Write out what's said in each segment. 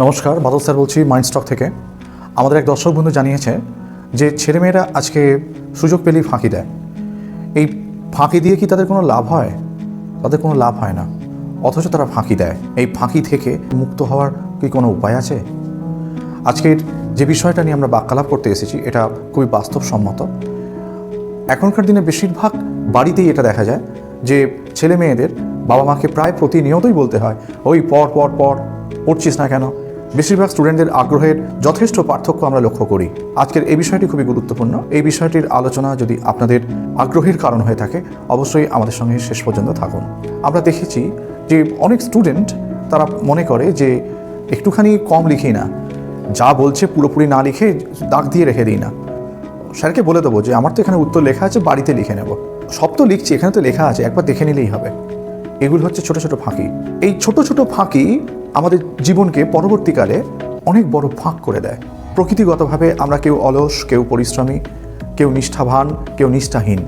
নমস্কার, বাদল স্যার বলছি মাইন্ডস্টক থেকে। আমাদের এক দর্শক বন্ধু জানিয়েছে যে ছেলেমেয়েরা আজকে সুযোগ পেলেই ফাঁকি দেয়। এই ফাঁকি দিয়ে কি তাদের কোনো লাভ হয়? তাদের কোনো লাভ হয় না, অথচ তারা ফাঁকি দেয়। এই ফাঁকি থেকে মুক্ত হওয়ার কি কোনো উপায় আছে? আজকের যে বিষয়টা নিয়ে আমরা বাক্যালাপ করতে এসেছি এটা খুবই বাস্তবসম্মত। এখনকার দিনে বেশিরভাগ বাড়িতেই এটা দেখা যায় যে ছেলে মেয়েদের বাবা মাকে প্রায় প্রতিনিয়তই বলতে হয়, ওই পড়ছিস না কেন? বেশিরভাগ স্টুডেন্টদের আগ্রহের যথেষ্ট পার্থক্য আমরা লক্ষ্য করি। আজকের এই বিষয়টি খুবই গুরুত্বপূর্ণ। এই বিষয়টির আলোচনা যদি আপনাদের আগ্রহের কারণ হয়ে থাকে, অবশ্যই আমাদের সঙ্গে শেষ পর্যন্ত থাকুন। আমরা দেখেছি যে অনেক স্টুডেন্ট তারা মনে করে যে একটুখানি কম লিখি না, যা বলছে পুরোপুরি না লিখে দাগ দিয়ে রেখে দিই না, স্যারকে বলে দেবো যে আমার তো এখানে উত্তর লেখা আছে, বাড়িতে লিখে নেব। সব তো লিখছি, এখানে তো লেখা আছে, একবার দেখে নিলেই হবে। এগুলো হচ্ছে ছোট ছোট ফাঁকি। এই ছোট ছোট ফাঁকি আমাদের জীবনকে পরবর্তীকালে অনেক বড় ফাঁক করে দেয়। প্রকৃতিগতভাবে আমরা কেউ অলস, কেউ পরিশ্রমী, কেউ নিষ্ঠাবান, কেউ নিষ্ঠাহীন।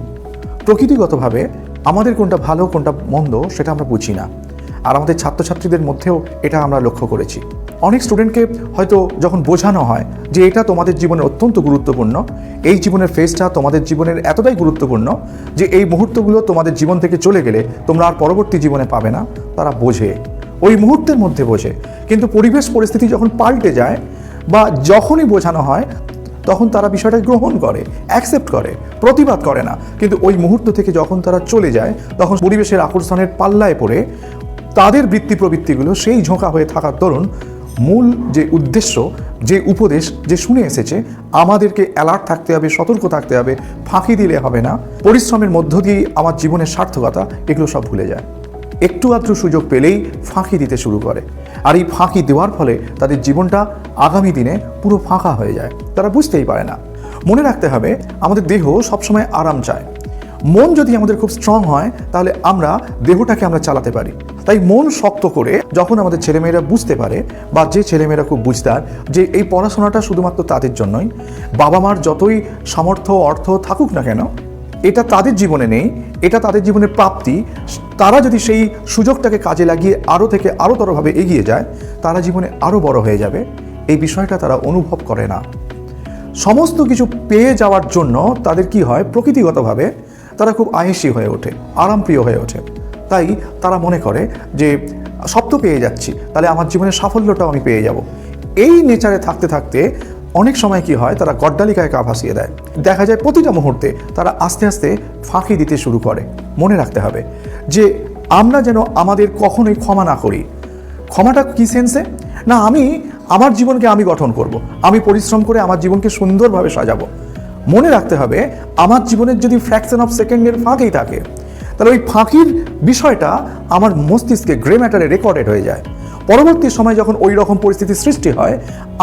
প্রকৃতিগতভাবে আমাদের কোনটা ভালো কোনটা মন্দ সেটা আমরা বুঝি না। আর আমাদের ছাত্রছাত্রীদের মধ্যেও এটা আমরা লক্ষ্য করেছি। অনেক স্টুডেন্টকে হয়তো যখন বোঝানো হয় যে এটা তোমাদের জীবনে অত্যন্ত গুরুত্বপূর্ণ, এই জীবনের ফেজটা তোমাদের জীবনের এতটাই গুরুত্বপূর্ণ যে এই মুহূর্তগুলো তোমাদের জীবন থেকে চলে গেলে তোমরা আর পরবর্তী জীবনে পাবে না, তারা বোঝে, ওই মুহূর্তের মধ্যে বোঝে। কিন্তু পরিবেশ পরিস্থিতি যখন পাল্টে যায় বা যখনই বোঝানো হয় তখন তারা বিষয়টা গ্রহণ করে, অ্যাকসেপ্ট করে, প্রতিবাদ করে না। কিন্তু ওই মুহূর্ত থেকে যখন তারা চলে যায় তখন পরিবেশের আকর্ষণের পাল্লায় পড়ে তাদের বৃত্তি প্রবৃত্তিগুলো সেই ঝোঁকা হয়ে থাকার দরুন মূল যে উদ্দেশ্য, যে উপদেশ যে শুনে এসেছে আমাদেরকে অ্যালার্ট থাকতে হবে, সতর্ক থাকতে হবে, ফাঁকি দিলে হবে না, পরিশ্রমের মধ্য দিয়ে আমার জীবনের সার্থকতা, এগুলো সব ভুলে যায়। একটু আধটু সুযোগ পেলেই ফাঁকি দিতে শুরু করে। আর এই ফাঁকি দেওয়ার ফলে তাদের জীবনটা আগামী দিনে পুরো ফাঁকা হয়ে যায়, তারা বুঝতেই পারে না। মনে রাখতে হবে আমাদের দেহ সবসময় আরাম চায়। মন যদি আমাদের খুব স্ট্রং হয় তাহলে আমরা দেহটাকে আমরা চালাতে পারি। তাই মন শক্ত করে যখন আমাদের ছেলেমেয়েরা বুঝতে পারে, বা যে ছেলেমেয়েরা খুব বুঝদার যে এই পড়াশোনাটা শুধুমাত্র তাদের জন্যই, বাবা মার যতই সামর্থ্য অর্থ থাকুক না কেন, এটা তাদের জীবনে নেই, এটা তাদের জীবনের প্রাপ্তি, তারা যদি সেই সুযোগটাকে কাজে লাগিয়ে আরও থেকে আরোতরভাবে এগিয়ে যায় তারা জীবনে আরও বড় হয়ে যাবে, এই বিষয়টা তারা অনুভব করে না। সমস্ত কিছু পেয়ে যাওয়ার জন্য তাদের কি হয়, প্রকৃতিগতভাবে তারা খুব আয়েসি হয়ে ওঠে, আরামপ্রিয় হয়ে ওঠে। তাই তারা মনে করে যে সব তো পেয়ে যাচ্ছি, তাহলে আমার জীবনের সাফল্যটাও আমি পেয়ে যাব। এই নেচারে থাকতে থাকতে অনেক সময় কি হয়, তারা গড্ডালিকায় গা ভাসিয়ে দেয়। দেখা যায় প্রতিটা মুহূর্তে তারা আস্তে আস্তে ফাঁকি দিতে শুরু করে। মনে রাখতে হবে যে আমরা যেন আমাদের কখনোই ক্ষমা না করি। ক্ষমাটা কি সেন্সে? না, আমি আমার জীবনকে আমি গঠন করব, আমি পরিশ্রম করে আমার জীবনকে সুন্দরভাবে সাজাবো। মনে রাখতে হবে আমার জীবনের যদি ফ্র্যাকশন অফ সেকেন্ডের ফাঁকেই থাকে তাহলে ওই ফাঁকির বিষয়টা আমার মস্তিষ্কে গ্রে ম্যাটারে রেকর্ডেড হয়ে যায়। পরবর্তী সময় যখন ওই রকম পরিস্থিতির সৃষ্টি হয়,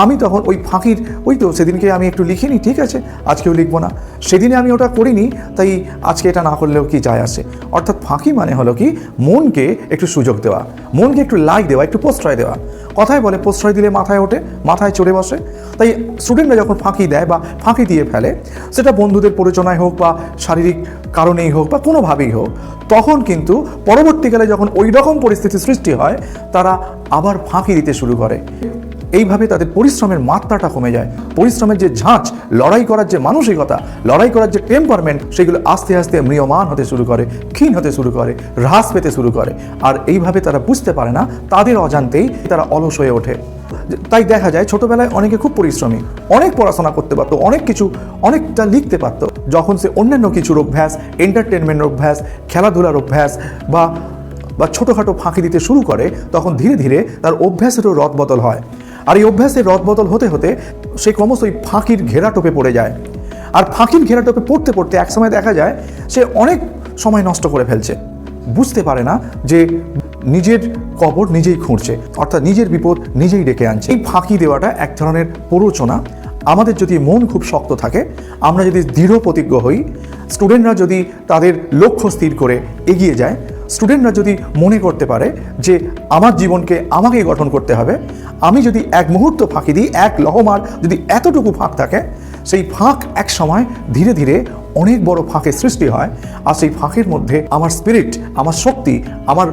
আমি তখন ওই ফাঁকির, ওই তো সেদিনকে আমি একটু লিখিনি, ঠিক আছে আজকেও লিখবো না, সেদিনে আমি ওটা করিনি তাই আজকে এটা না করলেও কি যায় আসে। অর্থাৎ ফাঁকি মানে হলো কি, মনকে একটু সুযোগ দেওয়া, মনকে একটু লাইক দেওয়া, একটু প্রশ্রয় দেওয়া। কথায় বলে প্রশ্রয় দিলে মাথায় ওঠে, মাথায় চড়ে বসে। তাই স্টুডেন্টরা যখন ফাঁকি দেয় বা ফাঁকি দিয়ে ফেলে, সেটা বন্ধুদের প্ররোচনায় হোক বা শারীরিক কারণেই হোক বা কোনোভাবেই হোক, তখন কিন্তু পরবর্তীকালে যখন ওই রকম পরিস্থিতির সৃষ্টি হয় তারা আবার ফাঁকি দিতে শুরু করে। এইভাবে তাদের পরিশ্রমের মাত্রাটা কমে যায়। পরিশ্রমের যে ঝাঁজ, লড়াই করার যে মানসিকতা, লড়াই করার যে টেম্পারমেন্ট, সেগুলো আস্তে আস্তে ম্রিয়মান হতে শুরু করে, ক্ষীণ হতে শুরু করে, হ্রাস পেতে শুরু করে। আর এইভাবে তারা বুঝতে পারে না, তাদের অজান্তেই তারা অলস হয়ে ওঠে। তাই দেখা যায় ছোটবেলায় অনেকে খুব পরিশ্রমী, অনেক পড়াশোনা করতে পারতো, অনেক কিছু অনেকটা লিখতে পারতো। যখন সে অন্যান্য কিছুর অভ্যাস, এন্টারটেনমেন্টের অভ্যাস, খেলাধুলার অভ্যাস বা ছোটোখাটো ফাঁকি দিতে শুরু করে, তখন ধীরে ধীরে তার অভ্যাসেরও রদবদল হয়। আর এই অভ্যাসের রদবদল হতে হতে সে ক্রমশ ওই ফাঁকির ঘেরাটোপে পড়ে যায়। আর ফাঁকির ঘেরাটোপে পড়তে পড়তে একসময় দেখা যায় সে অনেক সময় নষ্ট করে ফেলছে, বুঝতে পারে না যে নিজের কবর নিজেই খুঁড়ছে, অর্থাৎ নিজের বিপদ নিজেই ডেকে আনছে। এই ফাঁকি দেওয়াটা এক ধরনের প্ররোচনা। আমাদের যদি মন খুব শক্ত থাকে, আমরা যদি দৃঢ় প্রতিজ্ঞ হই, স্টুডেন্টরা যদি তাদের লক্ষ্য স্থির করে এগিয়ে যায়, স্টুডেন্টরা যদি মনে করতে পারে যে আমার জীবনকে আমাকেই গঠন করতে হবে, আমি যদি এক মুহূর্ত ফাঁকি দিই, এক লহমার যদি এতটুকু ফাঁক থাকে, সেই ফাঁক এক সময় ধীরে ধীরে অনেক বড় ফাঁকের সৃষ্টি হয়, আর সেই ফাঁকের মধ্যে আমার স্পিরিট, আমার শক্তি, আমার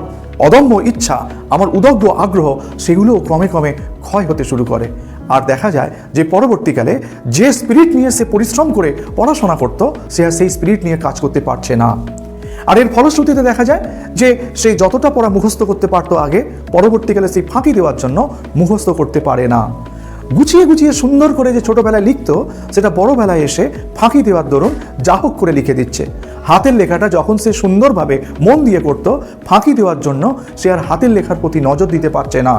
অদম্য ইচ্ছা, আমার উদগ্ধ আগ্রহ সেগুলোও ক্রমে ক্রমে ক্ষয় হতে শুরু করে। আর দেখা যায় যে পরবর্তীকালে যে স্পিরিট নিয়ে সে পরিশ্রম করে পড়াশোনা করতো, সে আর সেই স্পিরিট নিয়ে কাজ করতে পারছে না। আর এর ফলশ্রুতিতে দেখা যায় যে সে যতটা পড়া মুখস্থ করতে পারতো আগে, পরবর্তীকালে সেই ফাঁকি দেওয়ার জন্য মুখস্থ করতে পারে না। গুছিয়ে গুছিয়ে সুন্দর করে যে ছোটবেলায় লিখতো, সেটা বড়বেলায় এসে ফাঁকি দেওয়ার দরুন যা হোক করে লিখে দিচ্ছে। হাতের লেখাটা যখন সে সুন্দরভাবে মন দিয়ে করতো, ফাঁকি দেওয়ার জন্য সে আর হাতের লেখার প্রতি নজর দিতে পারছে না।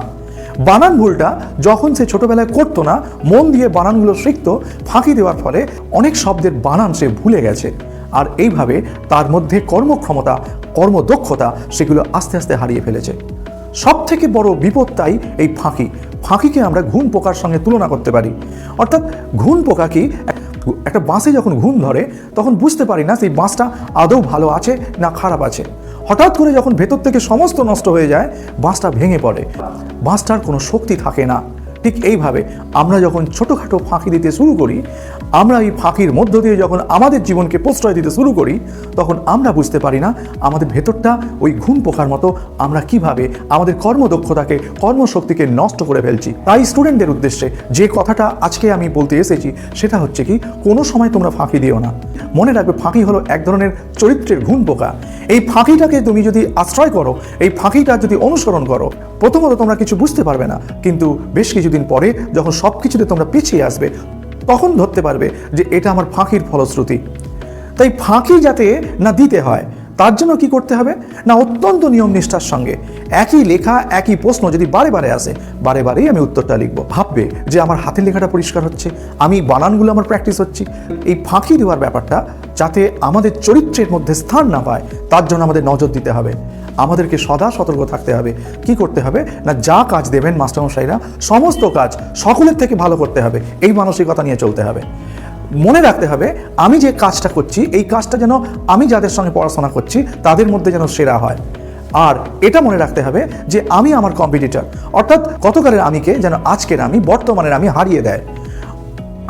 বানান ভুলটা যখন সে ছোটবেলায় করতো না, মন দিয়ে বানানগুলো শিখতো, ফাঁকি দেওয়ার ফলে অনেক শব্দের বানান সে ভুলে গেছে। আর এইভাবে তার মধ্যে কর্মক্ষমতা, কর্মদক্ষতা সেগুলো আস্তে আস্তে হারিয়ে ফেলেছে। সব থেকে বড় বিপদটাই এই ফাঁকি। ফাঁকিকে আমরা ঘুণ পোকার সঙ্গে তুলনা করতে পারি। অর্থাৎ ঘুণ পোকা কি, একটা বাঁশে যখন ঘুণ ধরে তখন বুঝতে পারি না সেই বাঁশটা আদৌ ভালো আছে না খারাপ আছে। হঠাৎ করে যখন ভেতর থেকে সমস্ত নষ্ট হয়ে যায়, বাঁশটা ভেঙে পড়ে, বাঁশটার কোনো শক্তি থাকে না। ঠিক এইভাবে আমরা যখন ছোটোখাটো ফাঁকি দিতে শুরু করি, আমরা এই ফাঁকির মধ্য দিয়ে যখন আমাদের জীবনকে প্রশ্রয় দিতে শুরু করি, তখন আমরা বুঝতে পারি না আমাদের ভেতরটা ওই ঘুণ পোকার মতো আমরা কিভাবে আমাদের কর্মদক্ষতাকে, কর্মশক্তিকে নষ্ট করে ফেলছি। তাই স্টুডেন্টদের উদ্দেশ্যে যে কথাটা আজকে আমি বলতে এসেছি সেটা হচ্ছে কি, কোনো সময় তোমরা ফাঁকি দিও না। মনে রাখবে, ফাঁকি হলো এক ধরনের চরিত্রের ঘুণ পোকা। এই ফাঁকিটাকে তুমি যদি আশ্রয় করো, এই ফাঁকিটা যদি অনুসরণ করো, প্রথমত তোমরা কিছু বুঝতে পারবে না, কিন্তু বেশ কিছুদিন পরে যখন সব কিছুতে তোমরা পিছিয়ে আসবে, তখন ধরতে পারবে যে এটা আমার ফাঁকির ফলশ্রুতি। তাই ফাঁকি যাতে না দিতে হয়, তার জন্য কি করতে হবে না, অত্যন্ত নিয়ম নিষ্ঠার সঙ্গে একই লেখা, একই প্রশ্ন যদি বারে বারে আসে, বারে বারেই আমি উত্তরটা লিখবো। ভাববে যে আমার হাতের লেখাটা পরিষ্কার হচ্ছে, আমি বানানগুলো আমার প্র্যাকটিস হচ্ছি। এই ফাঁকি দেওয়ার ব্যাপারটা যাতে আমাদের চরিত্রের মধ্যে স্থান না পায়, তার জন্য আমাদের নজর দিতে হবে। আমাদেরকে সদা সতর্ক থাকতে হবে। কি করতে হবে না, যা কাজ দেবেন মাস্টারমশাইরা, সমস্ত কাজ সকলের থেকে ভালো করতে হবে, এই মানসিকতা নিয়ে চলতে হবে। মনে রাখতে হবে, আমি যে কাজটা করছি, এই কাজটা যেন আমি যাদের সঙ্গে পড়াশোনা করছি তাদের মধ্যে যেন সেরা হয়। আর এটা মনে রাখতে হবে যে আমি আমার কম্পিটিটর, অর্থাৎ গতকালের আমিকে যেন আজকের আমি, বর্তমানের আমি হারিয়ে দেয়।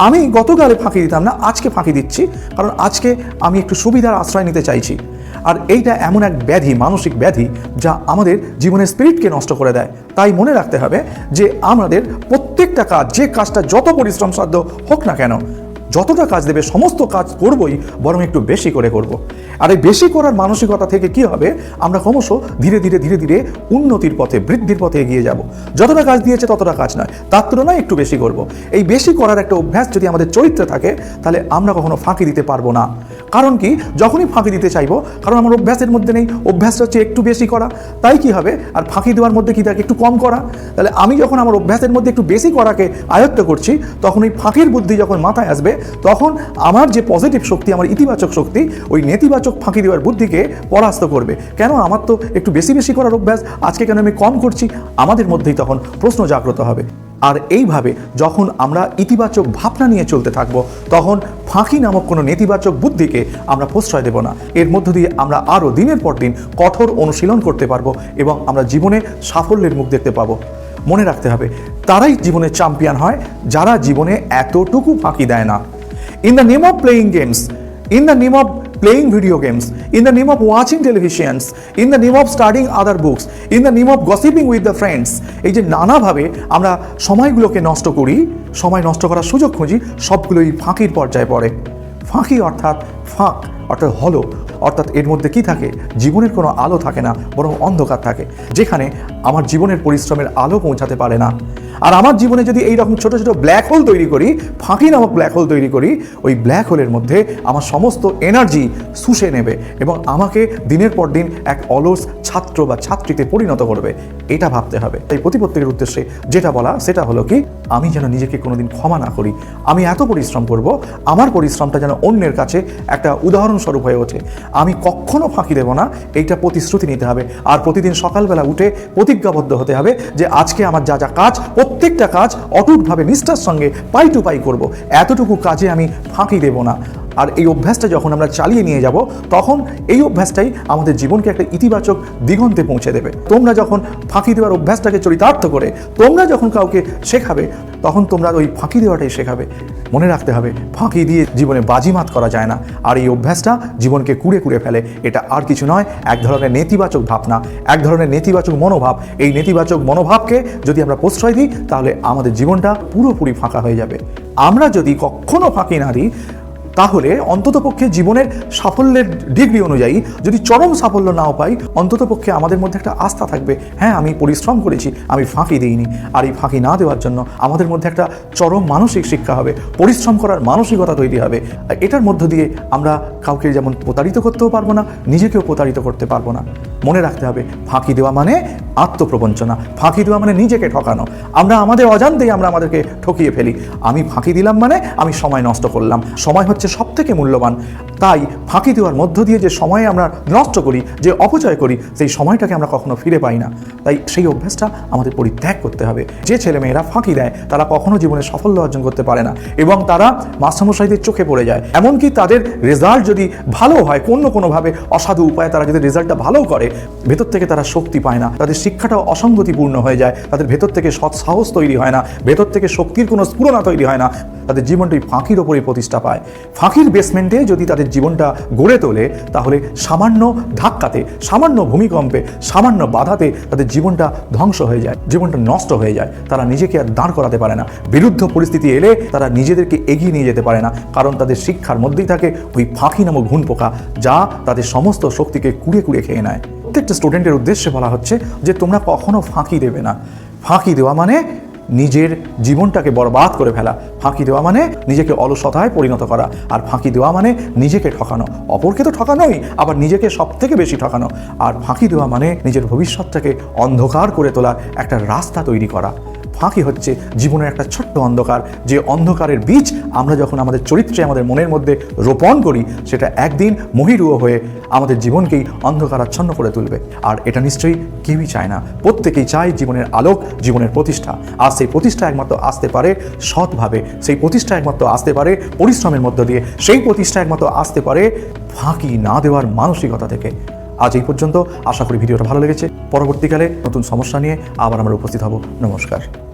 আমি গতকালে ফাঁকি দিতাম না, আজকে ফাঁকি দিচ্ছি, কারণ আজকে আমি একটু সুবিধার আশ্রয় নিতে চাইছি। আর এইটা এমন এক ব্যাধি, মানসিক ব্যাধি, যা আমাদের জীবনের স্পিরিটকে নষ্ট করে দেয়। তাই মনে রাখতে হবে যে আমাদের প্রত্যেকটা কাজ, যে কাজটা যত পরিশ্রম সাধ্য হোক না কেন, যতটা কাজ দেবে সমস্ত কাজ করবই, বরং একটু বেশি করে করব। আর এই বেশি করার মানসিকতা থেকে কি হবে, আমরা ক্রমশ ধীরে ধীরে ধীরে ধীরে উন্নতির পথে, বৃদ্ধির পথে এগিয়ে যাব। যতটা কাজ দিয়েছে ততটা কাজ নয়, তার তুলনায় একটু বেশি করব। এই বেশি করার একটা অভ্যাস যদি আমাদের চরিত্রে থাকে, তাহলে আমরা কখনো ফাঁকি দিতে পারবো না। কারণ কি, যখনই ফাঁকি দিতে চাইবো, কারণ আমার অভ্যাসের মধ্যে নেই, অভ্যাসটা হচ্ছে একটু বেশি করা, তাই কি হবে, আর ফাঁকি দেওয়ার মধ্যে কি থাকে, একটু কম করা। তাহলে আমি যখন আমার অভ্যাসের মধ্যে একটু বেশি করাকে আয়ত্ত করছি, তখন ওই ফাঁকির বুদ্ধি যখন মাথায় আসবে, তখন আমার যে পজিটিভ শক্তি, আমার ইতিবাচক শক্তি, ওই নেতিবাচক ফাঁকি দেওয়ার বুদ্ধিকে পরাস্ত করবে। কেন, আমার তো একটু বেশি বেশি করার অভ্যাস, আজকে কেন আমি কম করছি, আমাদের মধ্যেই তখন প্রশ্ন জাগ্রত হবে। আর এইভাবে যখন আমরা ইতিবাচক ভাবনা নিয়ে চলতে থাকব, তখন ফাঁকি নামক কোনো নেতিবাচক বুদ্ধিকে আমরা প্রশ্রয় দেব না। এর মধ্য দিয়ে আমরা আরও দিনের পর দিন কঠোর অনুশীলন করতে পারবো এবং আমরা জীবনে সাফল্যের মুখ দেখতে পাবো। মনে রাখতে হবে, তারাই জীবনে চ্যাম্পিয়ন হয় যারা জীবনে এতটুকু ফাঁকি দেয় না। In the name of playing games, in the name of playing video games, in the name of watching televisions, in the name of studying other books, in the name of gossiping with the friends, এই যে নানাভাবে আমরা সময়গুলোকে নষ্ট করি, সময় নষ্ট করার সুযোগ খুঁজি, সবগুলোই ফাঁকির পর্যায়ে পড়ে। ফাঁকি অর্থাৎ ফাঁক, অর্থাৎ হলো, অর্থাৎ এর মধ্যে কি থাকে, জীবনের কোনো আলো থাকে না, বরং অন্ধকার থাকে, যেখানে আমার জীবনের পরিশ্রমের আলো পৌঁছাতে পারে না। আর আমার জীবনে যদি এইরকম ছোটো ছোটো ব্ল্যাক হোল তৈরি করি, ফাঁকি নামক ব্ল্যাক হোল তৈরি করি, ওই ব্ল্যাক হোলের মধ্যে আমার সমস্ত এনার্জি শুষে নেবে এবং আমাকে দিনের পর দিন এক অলস ছাত্র বা ছাত্রীতে পরিণত করবে। এটা ভাবতে হবে। তাই প্রত্যেকের উদ্দেশ্যে যেটা বলা, সেটা হলো কি, আমি যেন নিজেকে কোনোদিন ক্ষমা না করি। আমি এত পরিশ্রম করব, আমার পরিশ্রমটা যেন অন্যের কাছে একটা উদাহরণস্বরূপ হয়ে ওঠে। আমি কখনো ফাঁকি দেব না, এইটা প্রতিশ্রুতি নিতে হবে। আর প্রতিদিন সকালবেলা উঠে প্রতিজ্ঞাবদ্ধ হতে হবে যে আজকে আমার যা যা কাজ, প্রত্যেকটা কাজ অটুটভাবে নিষ্ঠার সঙ্গে পাই টু পাই করব। এতটুকু কাজে আমি ফাঁকি দেব না। আর এই অভ্যাসটা যখন আমরা চালিয়ে নিয়ে যাব, তখন এই অভ্যাসটাই আমাদের জীবনকে একটা ইতিবাচক দিগন্তে পৌঁছে দেবে। তোমরা যখন ফাঁকি দেওয়ার অভ্যাসটাকে চরিতার্থ করে তোমরা যখন কাউকে শেখাবে, তখন তোমরা ওই ফাঁকি দেওয়াটাই শেখাবে। মনে রাখতে হবে, ফাঁকি দিয়ে জীবনে বাজিমাত করা যায় না। আর এই অভ্যাসটা জীবনকে কুড়ে কুড়ে ফেলে। এটা আর কিছু নয়, এক ধরনের নেতিবাচক ভাবনা, এক ধরনের নেতিবাচক মনোভাব। এই নেতিবাচক মনোভাবকে যদি আমরা প্রশ্রয় দিই, তাহলে আমাদের জীবনটা পুরোপুরি ফাঁকা হয়ে যাবে। আমরা যদি কখনো ফাঁকি না দিই, তাহলে অন্ততপক্ষে জীবনের সাফল্যের ডিগ্রি অনুযায়ী যদি চরম সাফল্য নাও পাই, অন্ততপক্ষে আমাদের মধ্যে একটা আস্থা থাকবে, হ্যাঁ আমি পরিশ্রম করেছি, আমি ফাঁকি দিইনি। আর এই ফাঁকি না দেওয়ার জন্য আমাদের মধ্যে একটা চরম মানসিক শিক্ষা হবে, পরিশ্রম করার মানসিকতা তৈরি হবে। আর এটার মধ্য দিয়ে আমরা কাউকে যেমন প্রতারিত করতেও পারবো না, নিজেকেও প্রতারিত করতে পারবো না। মনে রাখতে হবে, ফাঁকি দেওয়া মানে আত্মপ্রবঞ্চনা, ফাঁকি দেওয়া মানে নিজেকে ঠকানো। আমরা আমাদের অজান্তেই আমরা আমাদেরকে ঠকিয়ে ফেলি। আমি ফাঁকি দিলাম মানে আমি সময় নষ্ট করলাম। সময় হচ্ছে সবথেকে মূল্যবান। তাই ফাঁকি দেওয়ার মধ্য দিয়ে যে সময় আমরা নষ্ট করি, যে অপচয় করি, সেই সময়টাকে আমরা কখনো ফিরে পাই না। তাই সেই অভ্যাসটা আমাদের পরিত্যাগ করতে হবে। যে ছেলেমেয়েরা ফাঁকি দেয়, তারা কখনো জীবনে সাফল্য অর্জন করতে পারে না এবং তারা মাস্টারমশাইদের চোখে পড়ে যায়। এমনকি তাদের রেজাল্ট যদি ভালো হয়, কোনোভাবে অসাধু উপায়ে তারা যদি রেজাল্টটা ভালো করে, ভেতর থেকে তারা শক্তি পায় না, তাদের শিক্ষাটাও অসঙ্গতিপূর্ণ হয়ে যায়, তাদের ভেতর থেকে সৎ সাহস তৈরি হয় না, ভেতর থেকে শক্তির কোনো স্ফুরণা তৈরি হয় না, তাদের জীবনটাই ফাঁকির ওপরই প্রতিষ্ঠা পায়। ফাঁকির বেসমেন্টে যদি তাদের জীবনটা গড়ে তোলে, তাহলে সামান্য ধাক্কাতে, সামান্য ভূমিকম্পে, সামান্য বাধাতে তাদের জীবনটা ধ্বংস হয়ে যায়, জীবনটা নষ্ট হয়ে যায়। তারা নিজেকে আর দাঁড় করাতে পারে না। বিরুদ্ধ পরিস্থিতি এলে তারা নিজেদেরকে এগিয়ে নিয়ে যেতে পারে না, কারণ তাদের শিক্ষার মধ্যেই থাকে ওই ফাঁকি নামক ঘুণ পোকা, যা তাদের সমস্ত শক্তিকে কুড়ে কুড়ে খেয়ে নেয়। প্রত্যেকটা স্টুডেন্টের উদ্দেশ্যে বলা হচ্ছে যে তোমরা কখনো ফাঁকি দেবে না। ফাঁকি দেওয়া মানে নিজের জীবনটাকে বরবাদ করে ফেলা। ফাঁকি দেওয়া মানে নিজেকে অলসতায় পরিণত করা। আর ফাঁকি দেওয়া মানে নিজেকে ঠকানো। অপরকে তো ঠকানোই, আবার নিজেকে সব থেকে বেশি ঠকানো। আর ফাঁকি দেওয়া মানে নিজের ভবিষ্যৎটাকে অন্ধকার করে তোলার একটা রাস্তা তৈরি করা। ফাঁকি হচ্ছে জীবনের একটা ছোট্ট অন্ধকার, যে অন্ধকারের বীজ আমরা যখন আমাদের চরিত্রে, আমাদের মনের মধ্যে রোপণ করি, সেটা একদিন মহিরুহ হয়ে আমাদের জীবনকেই অন্ধকারাচ্ছন্ন করে তুলবে। আর এটা নিশ্চয়ই কেউই চায় না। প্রত্যেকেই চায় জীবনের আলোক, জীবনের প্রতিষ্ঠা। আর সেই প্রতিষ্ঠা একমাত্র আসতে পারে সৎভাবে, সেই প্রতিষ্ঠা একমাত্র আসতে পারে পরিশ্রমের মধ্য দিয়ে, সেই প্রতিষ্ঠা একমাত্র আসতে পারে ফাঁকি না দেওয়ার মানসিকতা থেকে। আজ এই পর্যন্ত। আশা করি ভিডিওটা ভালো লেগেছে। পরবর্তীকালে নতুন সমস্যা নিয়ে আবার আমরা উপস্থিত হব। নমস্কার।